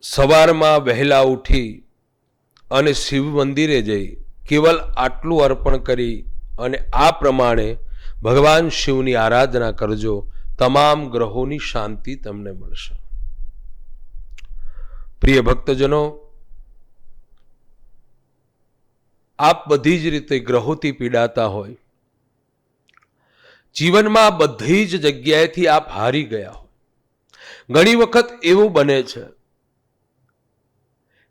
સવારમાં વહેલા ઉઠી અને શિવ મંદિરે જઈ કેવલ આટલું અર્પણ કરી અને આ પ્રમાણે ભગવાન શિવની આરાધના કરજો, તમામ ગ્રહોની શાંતિ તમને મળશે. પ્રિય ભક્તજનો, આપ બધી જ રીતે ગ્રહોથી પીડાતા હોય, જીવનમાં બધી જ જગ્યાએથી આપ હારી ગયા હોય. ઘણી વખત એવું બને છે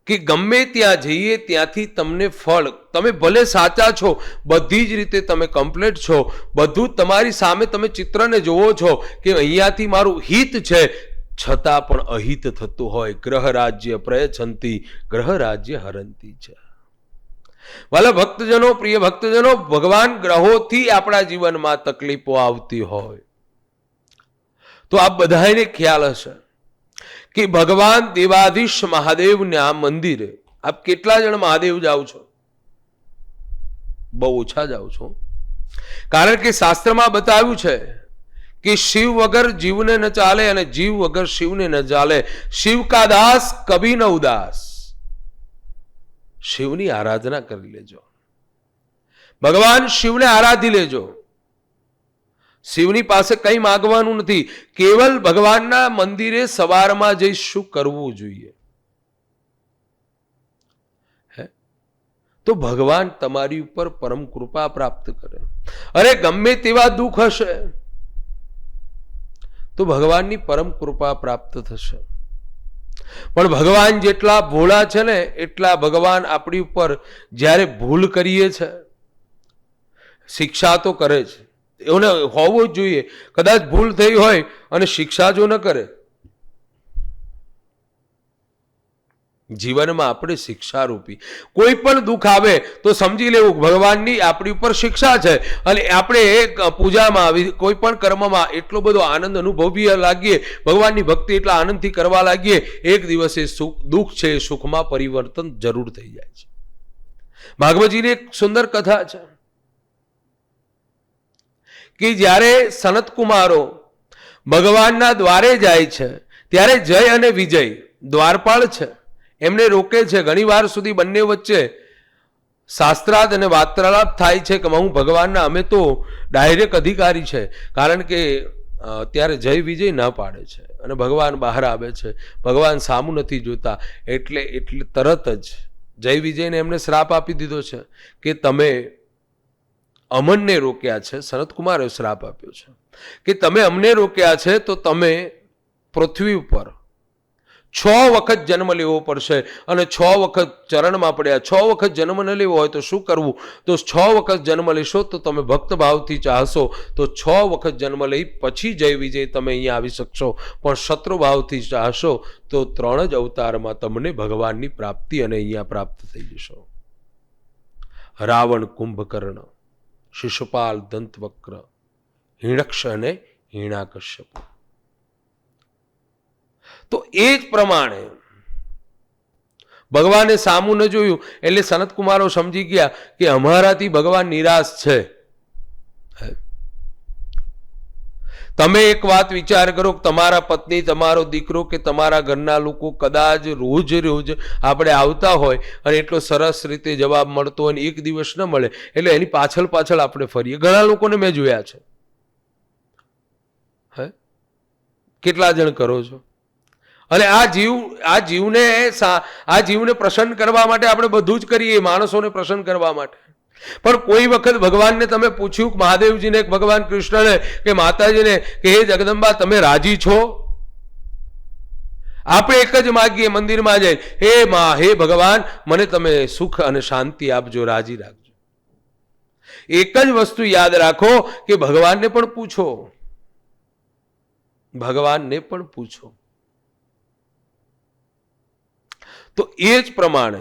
કે ગમે ત્યાં જઈએ ત્યાંથી તમને ફળ, તમે ભલે સાચા છો, બધી જ રીતે તમે કમ્પ્લીટ છો, બધું તમારી સામે તમે ચિત્રને જોવો છો કે અહીંયાથી મારું હિત છે, છતાં પણ અહિત થતું હોય. ગ્રહ રાજ્ય પ્રયચ્છન્તિ ગ્રહ રાજ્ય હરંતી છે. વાલા ભક્તજનો, પ્રિય ભક્તજનો, ભગવાન ગ્રહોથી આપણા જીવનમાં તકલીફો આવતી હોય તો આપ બધાને ખ્યાલ હશે કે ભગવાન દેવાધીશ મહાદેવના મંદિરે આપ કેટલા જણ મહાદેવ જાઓ છો? બહુ ઓછા જાઓ છો. કારણ કે શાસ્ત્રમાં બતાવ્યું છે કે શિવ વગર જીવને ન ચાલે અને જીવ વગર શિવને ન ચાલે. શિવ કા દાસ કભી ન ઉદાસ. શિવની આરાધના કરી લેજો, ભગવાન શિવને આરાધી લેજો. શિવની પાસે કંઈ માગવાનું નથી, કેવલ ભગવાનના મંદિરે સવારમાં જઈ શું કરવું જોઈએ તો ભગવાન તમારી ઉપર પરમ કૃપા પ્રાપ્ત કરે. અરે ગમે તેવા દુઃખ હશે તો ભગવાનની પરમ કૃપા પ્રાપ્ત થશે. પણ ભગવાન જેટલા ભોળા છે ને એટલા ભગવાન આપણી ઉપર જ્યારે ભૂલ કરીએ છે શિક્ષા તો કરે છે. એવું હોવું જ જોઈએ. કદાચ ભૂલ થઈ હોય અને શિક્ષા જો ન કરે, જીવનમાં આપણે શિક્ષા રૂપી કોઈ પણ દુઃખ આવે તો સમજી લેવું ભગવાનની આપણી ઉપર શિક્ષા છે. અને આપણે પૂજામાં, કોઈ પણ કર્મમાં એટલો બધો આનંદ અનુભવી લાગીએ, ભગવાનની ભક્તિ એટલા આનંદથી કરવા લાગીએ, એક દિવસે દુઃખ છે સુખમાં પરિવર્તન જરૂર થઈ જાય છે. ભાગવતજીની એક સુંદર કથા છે કે જ્યારે સનત કુમારો ભગવાનના દ્વારે જાય છે ત્યારે જય અને વિજય દ્વારપાળ છે, એમને રોકે છે. ઘણી વાર સુધી બંને વચ્ચે શાસ્ત્રાર્થ અને વાર્તાલાપ થાય છે કે હું ભગવાનના, અમે તો ડાયરેક્ટ અધિકારી છે. કારણ કે ત્યારે જય વિજય ન પાડે છે અને ભગવાન બહાર આવે છે. ભગવાન સામું નથી જોતા, એટલે તરત જ જય વિજયને એમને શ્રાપ આપી દીધો છે કે તમે અમને રોક્યા છે. સનત કુમારે શ્રાપ આપ્યો છે કે તમે અમને રોક્યા છે તો તમે પૃથ્વી ઉપર 6 વખત જન્મ લેવો પડશે. અને 6 વખત ચરણમાં પડ્યા. 6 વખત જન્મ ન લેવો હોય તો શું કરવું? તો 6 વખત જન્મ લેશો તો તમે ભક્ત ભાવથી ચાહશો તો 6 વખત જન્મ લઈ પછી જય વિજય તમે અહીંયા આવી શકશો. પણ શત્રુ ભાવથી ચાહશો તો 3 જ અવતારમાં તમને ભગવાનની પ્રાપ્તિ અને અહીંયા પ્રાપ્ત થઈ જશો. રાવણ, કુંભકર્ણ, શિશુપાલ, દંતવક્ર, હિરણ્યક્ષ અને હિરણ્યાકશ્યપ. તો એ જ પ્રમાણે ભગવાને સામું ન જોયું એટલે સનત કુમારો સમજી ગયા કે અમારાથી ભગવાન નિરાશ છે. તમે એક વાત વિચાર કરો કે તમારા પત્ની, તમારો દીકરો કે તમારા ઘરના લોકો કદાચ રોજ આપણે આવતા હોય અને એટલો સરસ રીતે જવાબ મળતો હોય અને એક દિવસ ન મળે એટલે એની પાછળ આપણે ફરીએ. ઘણા લોકોને મેં જોયા છે. કેટલા જણ કરો છો? અને આ જીવને પ્રસન્ન કરવા માટે આપણે બધું જ કરીએ, માણસોને પ્રસન્ન કરવા માટે. પણ કોઈ વખત ભગવાનને તમે પૂછ્યું, મહાદેવજીને, ભગવાન કૃષ્ણને કે માતાજીને કે હે જગદંબા તમે રાજી છો? આપણે એક જ માગીએ મંદિરમાં જઈને, હે મા, હે ભગવાન મને તમે સુખ અને શાંતિ આપજો, રાજી રાખજો. એક જ વસ્તુ યાદ રાખો કે ભગવાનને પણ પૂછો, ભગવાનને પણ પૂછો. તો એ જ પ્રમાણે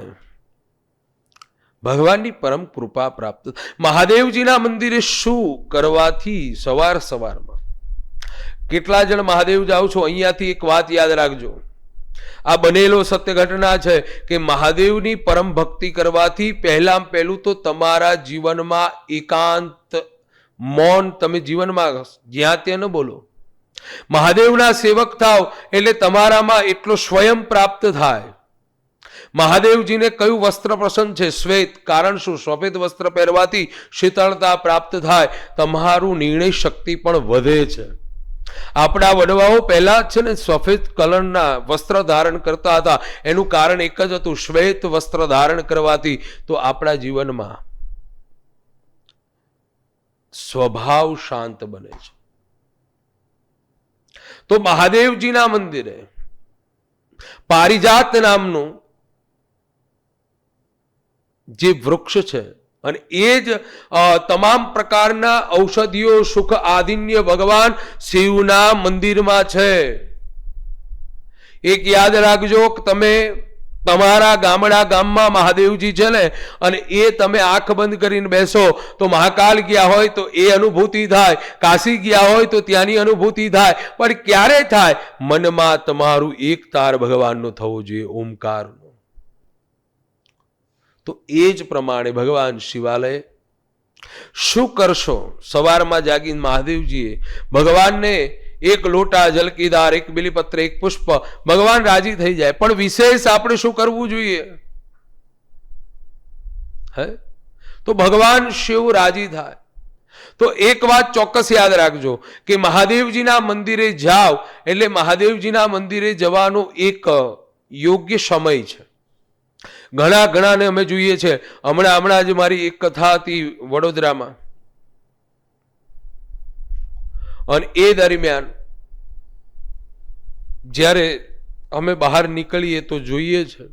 ભગવાનની પરમ કૃપા પ્રાપ્ત. મહાદેવજીના મંદિરે શું કરવાથી સવારમાં કેટલા જણ મહાદેવ જાઓ છો? અહીંયાથી એક વાત યાદ રાખજો, આ બનેલો સત્ય ઘટના છે કે મહાદેવની પરમ ભક્તિ કરવાથી પહેલું તો તમારા જીવનમાં એકાંત, મૌન, તમે જીવનમાં જ્યાં ત્યાં ન બોલો. મહાદેવના સેવક થાવ એટલે તમારામાં એટલો સ્વયં પ્રાપ્ત થાય. મહાદેવજીને કયું વસ્ત્ર પસંદ છે? શ્વેત. કારણ શું? સફેદ વસ્ત્ર પહેરવાથી શીતળતા પ્રાપ્ત થાય, તમારું નિર્ણય શક્તિ પણ વધે છે. આપણા વડવાઓ પહેલા છે ને સફેદ કલરના વસ્ત્ર ધારણ કરતા હતા. એનું કારણ એક જ હતું, શ્વેત વસ્ત્ર ધારણ કરવાથી તો આપણા જીવનમાં સ્વભાવ શાંત બને છે. તો મહાદેવજીના મંદિરે પારિજાત નામનું જે વૃક્ષ છે અને એ જ તમામ પ્રકારના ઔષધિઓ સુખ આદિન્ય ભગવાન શિવના મંદિરમાં છે. એક યાદ રાખજો કે તમે તમારા ગામમાં મહાદેવજી છે ને, અને એ તમે આંખ બંધ કરીને બેસો તો મહાકાલ ગયા હોય તો એ અનુભૂતિ થાય, કાશી ગયા હોય તો ત્યાંની અનુભૂતિ થાય. પણ ક્યારે થાય? મનમાં તમારું એક તાર ભગવાનનો થવો જોઈએ, ઓમકારનો. તો એ જ પ્રમાણે ભગવાન શિવાલય શું કરશો? સવારમાં જાગીને મહાદેવજીએ ભગવાનને એક લોટા જલ કીધાર, એક બિલીપત્ર, એક પુષ્પ, ભગવાન રાજી થઈ જાય. પણ વિશેષ આપણે શું કરવું જોઈએ? હે? તો ભગવાન શિવ રાજી થાય. તો એક વાત ચોક્કસ યાદ રાખજો કે મહાદેવજીના મંદિરે જાઓ એટલે મહાદેવજીના મંદિરે જવાનો એક યોગ્ય સમય છે. ઘણાને અમે જોઈએ છે. હમણાં જ મારી એક કથા હતી વડોદરામાં, અને એ દરમિયાન જ્યારે અમે બહાર નીકળીએ તો જોઈએ છે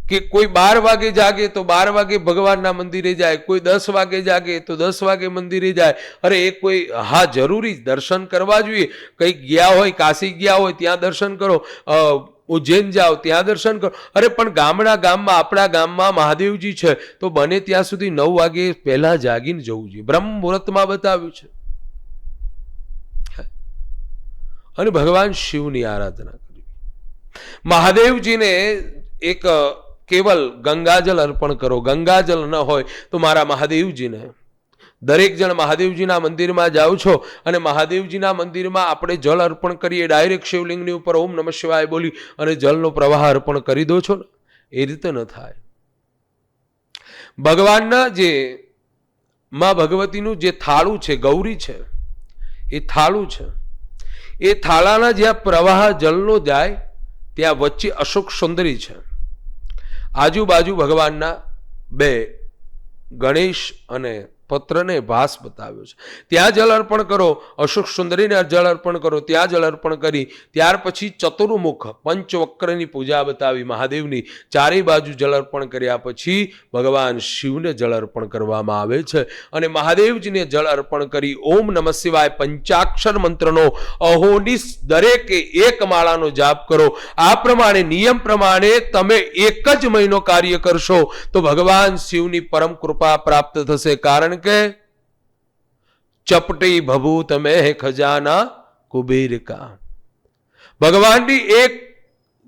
કે કોઈ 12 વાગે જાગે તો 12 વાગે ભગવાનના મંદિરે જાય, કોઈ 10 વાગે જાગે તો 10 વાગે મંદિરે જાય. અરે એ કોઈ, હા જરૂરી દર્શન કરવા જોઈએ. કંઈક ગયા હોય, કાશી ગયા હોય ત્યાં દર્શન કરો, ઉજ્જૈન જાઓ ત્યાં દર્શન કરો. અરે પણ ગામમાં આપણા ગામમાં મહાદેવજી છે તો બને ત્યાં સુધી 9 વાગે પહેલા જાગીને જવું જોઈએ. બ્રહ્મ મુહૂર્તમાં બતાવ્યું છે. અને ભગવાન શિવની આરાધના કરવી. મહાદેવજીને એક કેવલ ગંગાજલ અર્પણ કરો. ગંગાજલ ન હોય તો મારા મહાદેવજીને, દરેક જણ મહાદેવજીના મંદિરમાં જાઓ છો અને મહાદેવજીના મંદિરમાં આપણે જળ અર્પણ કરીએ, ડાયરેક્ટ શિવલિંગની ઉપર ઓમ નમઃ શિવાય બોલી અને જળનો પ્રવાહ અર્પણ કરી દો છો ને, એ રીતે ન થાય. ભગવાનના જે માં ભગવતીનું જે થાળું છે, ગૌરી છે, એ થાળું છે, એ થાળાના જ્યાં પ્રવાહ જળનો જાય ત્યાં વચ્ચે અશોક સુંદરી છે, આજુબાજુ ભગવાનના 2 ગણેશ અને પત્રને ભાસ બતાવ્યો છે. ત્યાં જળ અર્પણ કરો, અશોક સુંદરીને જળ અર્પણ કરો, ત્યાં જળ અર્પણ કરી ત્યાર પછી ચતુર્મુખ પંચવક્રની પૂજા બતાવી મહાદેવની. ચારે બાજુ જળ અર્પણ કર્યા પછી ભગવાન શિવને જળ અર્પણ કરવામાં આવે છે. અને મહાદેવજીને જળ અર્પણ કરી ઓમ નમઃ શિવાય પંચાક્ષર મંત્રનો અહોનિશ દરેકે 1 માળાનો જાપ કરો. આ પ્રમાણે નિયમ પ્રમાણે તમે 1 જ મહિનો કાર્ય કરશો તો ભગવાન શિવની પરમ કૃપા પ્રાપ્ત થશે. કારણ કે ચપટી ભભૂત મેં ખજાના કુબેર કા. ભગવાનની એક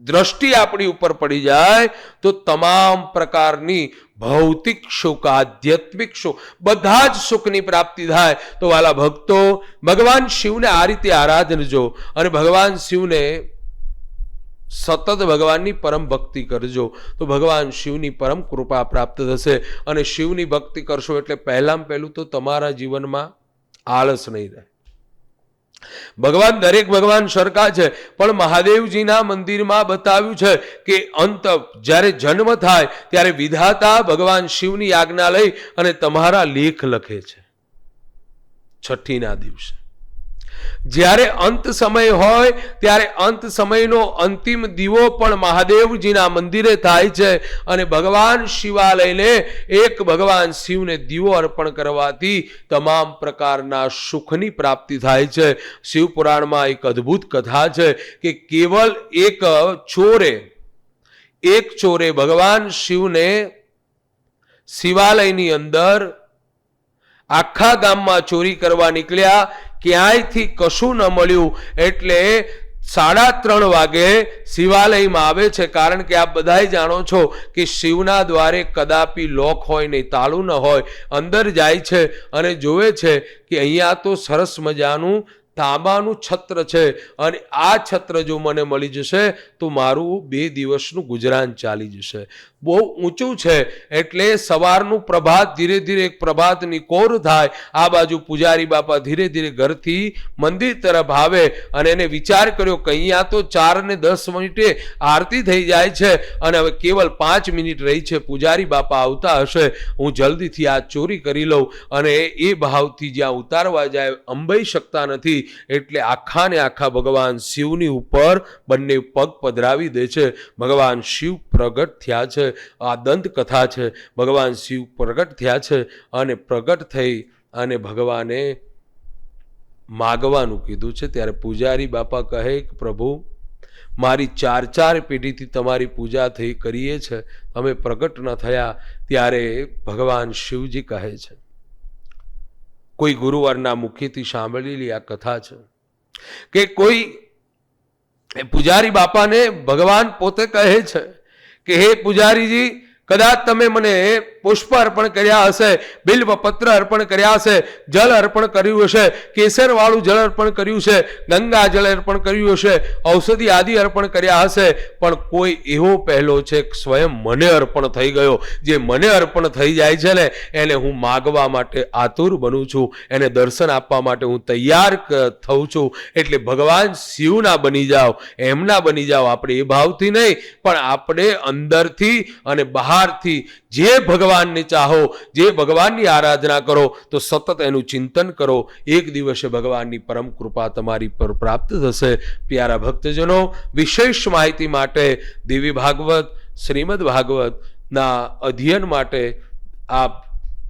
દ્રષ્ટિ આપણી ઉપર પડી જાય તો તમામ પ્રકારની ભૌતિક સુખ, આધ્યાત્મિક સુખ, બધા જ સુખની પ્રાપ્તિ થાય. તો વાલા ભક્તો, ભગવાન શિવને આ રીતે આરાધનજો અને ભગવાન શિવને સતત ભગવાનની પરમ ભક્તિ કરજો તો ભગવાન શિવની પરમ કૃપા પ્રાપ્ત થશે. અને શિવની ભક્તિ કરશો એટલે પહેલું તો તમારા જીવનમાં આળસ નહીં રહે. દરેક ભગવાન સરખા છે, પણ મહાદેવજીના મંદિરમાં બતાવ્યું છે કે અંત જ્યારે જન્મ થાય ત્યારે વિધાતા ભગવાન શિવની આજ્ઞા લઈ અને તમારા લેખ લખે છે 6ઠીના દિવસે. જ્યારે અંત સમય હોય ત્યારે અંત સમયનો અંતિમ દીવો પણ મહાદેવજીના મંદિરે થાય છે. અને ભગવાન શિવાલયને એક ભગવાન શિવને દીવો અર્પણ કરવાથી તમામ પ્રકારના સુખની પ્રાપ્તિ થાય છે. શિવપુરાણમાં એક અદ્ભુત કથા છે કે કેવલ એક ચોરે ભગવાન શિવને શિવાલયની અંદર આખા ગામમાં ચોરી કરવા નીકળ્યા, ક્યાંયથી કશું ન મળ્યું એટલે 3:30 વાગે શિવાલયમાં આવે છે. કારણ કે આપ બધાય જાણો છો કે શિવના દ્વારે કદાપી લોક હોય નહીં, તાળું ન હોય. અંદર જાય છે અને જોવે છે કે અહીંયા તો સરસ મજાનું તાંબાનું છત્ર છે અને આ છત્ર જો મને મળી જશે તો મારું 2 દિવસનું ગુજરાન ચાલી જશે. બહુ ઊંચું છે એટલે સવારનું પ્રભાત ધીરે ધીરે એક પ્રભાતની કોર થાય. આ બાજુ પૂજારી બાપા ધીરે ધીરે ઘરથી મંદિર તરફ આવે અને એને વિચાર કર્યો કે અહીંયા તો 4 ને 10 મિનિટે આરતી થઈ જાય છે અને હવે કેવલ 5 મિનિટ રહી છે. પૂજારી બાપા આવતા હશે, હું જલ્દીથી આ ચોરી કરી લઉં. અને એ ભાવથી જ્યાં ઉતારવા જાય અંબાઈ શકતા નથી એટલે આખા ને આખા ભગવાન શિવની ઉપર બંને પગ પધરાવી દે છે. ભગવાન શિવ પ્રગટ થયા છે. આ દંત કથા છે. ભગવાન શિવ પ્રગટ થયા છે અને પ્રગટ થઈ અને ભગવાને માગવાનું કીધું છે. ત્યારે પૂજારી બાપા કહે કે પ્રભુ, મારી 4 પેઢીથી તમારી પૂજા થઈ કરીએ છે, અમે પ્રગટ ન થયા. ત્યારે ભગવાન શિવજી કહે છે, કોઈ ગુરુવારના મુખેથી સાંભળેલી આ કથા છે કે કોઈ પૂજારી બાપાને ભગવાન પોતે કહે છે કે હે પૂજારીજી, કદાચ તમે મને પુષ્પ અર્પણ કર્યા હશે, બિલ્વ પત્ર અર્પણ કર્યા હશે, જળ અર્પણ કર્યું હશે, કેસરવાળું જળ અર્પણ કર્યું છે, ગંગા જળ અર્પણ કર્યું હશે, ઔષધિ આદિ અર્પણ કર્યા હશે, પણ કોઈ એવો પહેલો છે સ્વયં મને અર્પણ થઈ ગયો. જે મને અર્પણ થઈ જાય છે ને એને હું માગવા માટે આતુર બનું છું, એને દર્શન આપવા માટે હું તૈયાર થઉં છું. એટલે ભગવાન શિવના બની જાઓ, એમના બની જાઓ. આપણે એ ભાવથી નહીં પણ આપણે અંદરથી અને બહારથી જે ભગવાનને ચાહો, જે ભગવાનની આરાધના કરો તો સતત એનું ચિંતન કરો. એક દિવસે ભગવાનની પરમ કૃપા તમારી પર પ્રાપ્ત થશે. પ્યારા ભક્તજનો, વિશેષ માહિતી માટે દેવી ભાગવત, શ્રીમદ ભાગવતના અધ્યયન માટે આપ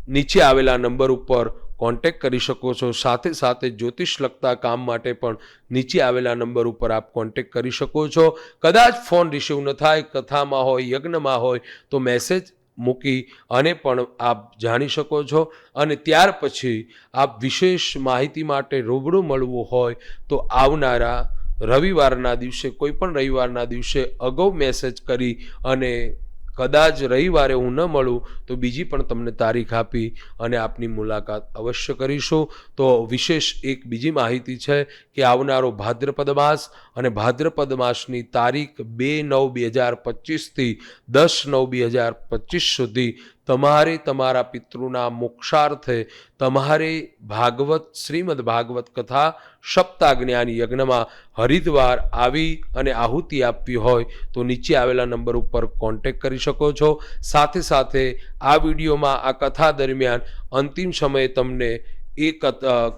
નીચે આવેલા નંબર ઉપર કોન્ટેક્ટ કરી શકો છો. સાથે સાથે જ્યોતિષ લગતા કામ માટે પણ નીચે આવેલા નંબર ઉપર આપ કોન્ટેક્ટ કરી શકો છો. કદાચ ફોન રિસીવ ન થાય, કથામાં હોય, યજ્ઞમાં હોય તો મેસેજ મૂકી અને પણ આપ જાણી શકો છો. અને ત્યાર પછી આપ વિશેષ માહિતી માટે રૂબરૂ મળવું હોય તો આવનારા રવિવારના દિવસે, કોઈ પણ રવિવારના દિવસે અગાઉ મેસેજ કરી અને કદાચ રવિવારે હું ન મળું તો બીજી પણ તમને તારીખ આપી અને આપની મુલાકાત અવશ્ય કરીશું. તો વિશેષ એક બીજી માહિતી છે કે આવનારો ભાદ્રપદ માસ અને ભાદ્રપદ માસની તારીખ 2/9/2025 થી 10/9/2025 સુધી તમારે તમારા પિતૃના મોક્ષાર્થે તમારે ભાગવત, શ્રીમદ ભાગવત કથા સપ્તાજ્ઞાન યજ્ઞમાં હરિદ્વાર આવી અને આહુતિ આપવી હોય તો નીચે આવેલા નંબર ઉપર કોન્ટેક્ટ કરી શકો છો. સાથે સાથે આ વિડીયોમાં આ કથા દરમિયાન અંતિમ સમયે તમને એ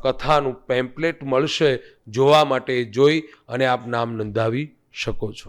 કથાનું પેમ્પલેટ મળશે, જોવા માટે જોઈ અને આપ નામ નોંધાવી શકો છો.